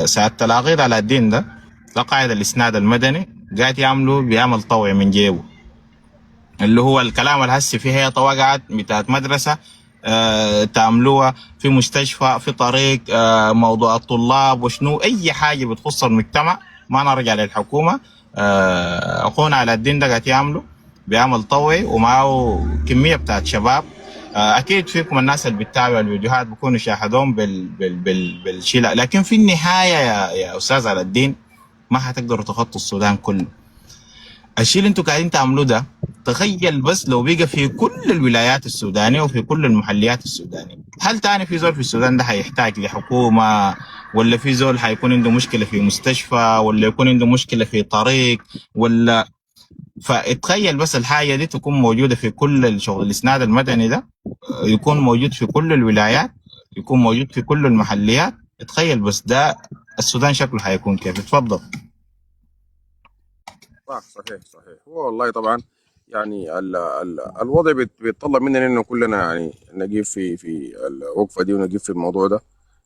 سيادة العقيد على الدين ده قاعدة الإسناد المدني قاعد بيعمل طوع من جيبه، اللي هو الكلام الهسي فيه هي طوقعت بتاعت مدرسة تعملوها في مستشفى في طريق موضوع الطلاب وشنو أي حاجة بتخص المجتمع ما نرجع للحكومة. أخونا على الدين ده قاعد بيعمل طوعي ومعه كمية بتاعت شباب. أكيد فيكم الناس اللي بتتابع الفيديوهات بيكونوا شاهدون بالشيء، لكن في النهاية يا أستاذ على الدين ما هتقدروا تخطوا السودان كله. الشيء اللي انتوا قاعدين تعملوه ده تخيل بس لو بقى في كل الولايات السودانية وفي كل المحليات السودانية، هل تاني في زول في السودان ده هيحتاج لحكومة، ولا في زول هيكون عنده مشكلة في مستشفى، ولا يكون عنده مشكلة في طريق، ولا فتخيل بس الحاجة دي تكون موجودة في كل الشغل الإسناد المدني ده، يكون موجود في كل الولايات، يكون موجود في كل المحليات. تخيل بس ده السودان شكله هيكون كيف. اتفضل. صح، صحيح صحيح. هو والله طبعا يعني الوضع بيتطلب مننا انه كلنا يعني نجيب في الوقفه دي ونجيب في الموضوع ده.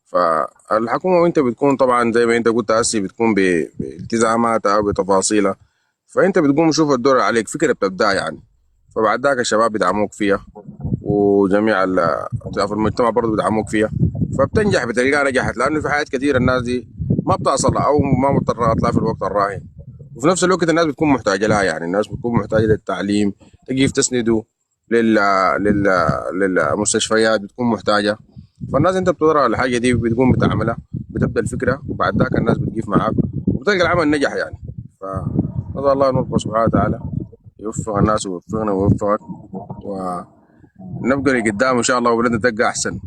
فالحكومه وانت بتكون طبعا زي ما انت قلت هسي بتكون بالتزاماتها او بتفاصيلها، فانت بتقوم تشوف الدور عليك فكره بتبدا يعني، فبعد ذاك الشباب بيدعموك فيها وجميع اطياف المجتمع برضه بيدعموك فيها، فبتنجح بطريقه نجحت، لانه في حاجات كثيره الناس دي ما بتصل او ما مضطره تطلع في الوقت الراهن. وفي نفس الوقت الناس بتكون محتاجه لها، يعني الناس بتكون محتاجه للتعليم، تجيب تسنده لل لل للمستشفيات بتكون محتاجه. فالناس انت بتدور على الحاجه دي بتقوم بتعملها، بتبدا الفكره وبعد ذاك الناس بتجيف معاك وبتلقى العمل نجح يعني. فنسال الله نرجو سبحانه وتعالى يوفق الناس ويوفقنا ويوفقك، ونبقى قدام ان شاء الله وبلدنا تبقى احسن،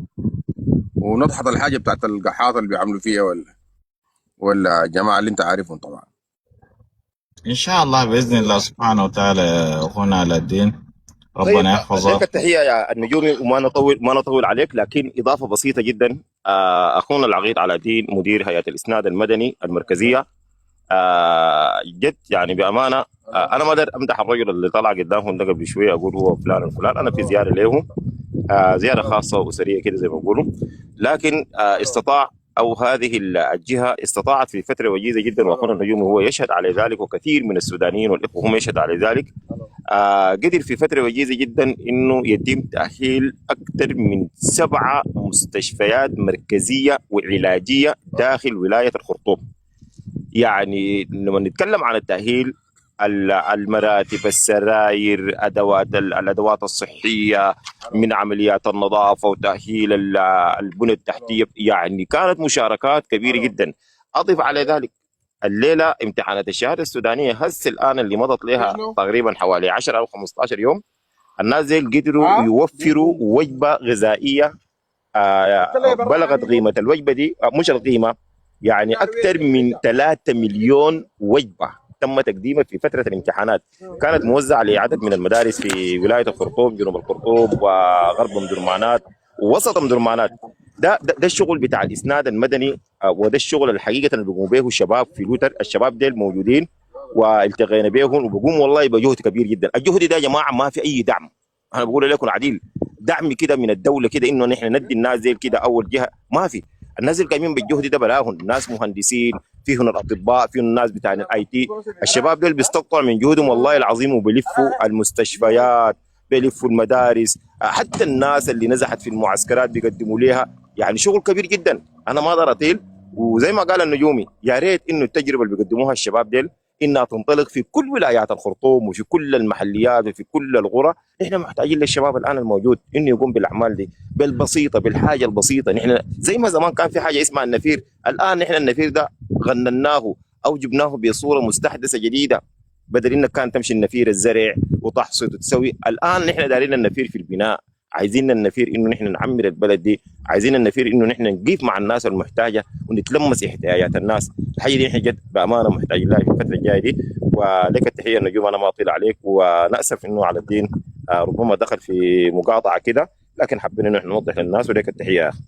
ونضحط الحاجه بتاعت القحاط اللي بيعملوا فيها ولا الجماعه اللي انت عارفهم طبعا. إن شاء الله بإذن الله سبحانه وتعالى يا أخونا على الدين، طيب، ربنا لك يحفظك. التحيه يا النجومي، وما نطول عليك، لكن اضافه بسيطه جدا. اخونا العقيد على الدين مدير هيئه الاسناد المدني المركزيه، جد يعني بامانه. انا ما اقدر امدح الرجل اللي طلع قدامهم ده قبل شويه اقول هو فلان الفلان، انا في زياره له، زياره خاصه واسريه كده زي ما بيقولوا، لكن استطاع او هذه الجهه استطاعت في فتره وجيزه جدا، واخونا النجومي هو يشهد على ذلك، وكثير من السودانيين والاخوه هم يشهد على ذلك. قدر في فتره وجيزه جدا انه يتم تاهيل اكثر من 7 مستشفيات مركزيه وعلاجيه داخل ولايه الخرطوم. يعني لما نتكلم عن التأهيل، المراتب، السراير، الأدوات الصحية، من عمليات النظافة وتأهيل البنى التحتية، يعني كانت مشاركات كبيرة جدا. أضف على ذلك الليلة امتحانات الشهادة السودانية هسه الآن اللي مضت لها تقريبا حوالي 10 أو 15 يوم، الناس زي قدروا يوفروا وجبة غذائية بلغت قيمة الوجبة دي، مش القيمة يعني أكثر من 3 مليون وجبة تم تقديمها في فترة الامتحانات، كانت موزعة لعدد من المدارس في ولاية الخرطوم، جنوب الخرطوم وغرب مدرمانات ووسط مدرمانات. ده الشغل بتاع الإسناد المدني، وده الشغل الحقيقة اللي بيقوموا به الشباب في لوتر. الشباب ديل موجودين والتقينا بهم وبقوم والله بجهد كبير جدا. الجهد ده يا جماعة ما في أي دعم، أنا بقول لكم عديل دعم كده من الدولة كده إنه نحن ندي الناس زي كده أول جهة، ما في. الناس اللي قايمين بالجهد ده بلاهم ناس مهندسين، فيهم الاطباء، فيهم الناس بتاع الاي تي. الشباب دول بيستقطعوا من جهودهم والله العظيم، وبيلفوا المستشفيات، بيلفوا المدارس، حتى الناس اللي نزحت في المعسكرات بيقدموا لها، يعني شغل كبير جدا. انا ما اقدر اطيل، وزي ما قال النجومي يا ريت انه التجربه اللي بيقدموها الشباب ديل انها تنطلق في كل ولايات الخرطوم وفي كل المحليات وفي كل القرى. نحن محتاجين للشباب الان الموجود انه يقوم بالاعمال دي بالبسيطه، بالحاجه البسيطه. نحن زي ما زمان كان في حاجه اسمها النفير، الان نحن النفير ده غنناه او جبناه بصوره مستحدثه جديده، بدل انك كان تمشي النفير الزرع وتحصد وتسوي، الان نحن دارين النفير في البناء. عايزين النفير انه نحن نعمر البلد دي، عايزين النفير انه نحن نقيف مع الناس المحتاجه ونتلمس احتياجات الناس. الحاجه دي نحن جد بامانه محتاجين لها في الفتره الجايه دي. ولك التحيه النجوم، انا ما اطيل عليك، وناسف انه على الدين ربما دخل في مقاطعه كده، لكن حابين انه نحن نوضح للناس، ولك التحيه يا اخي.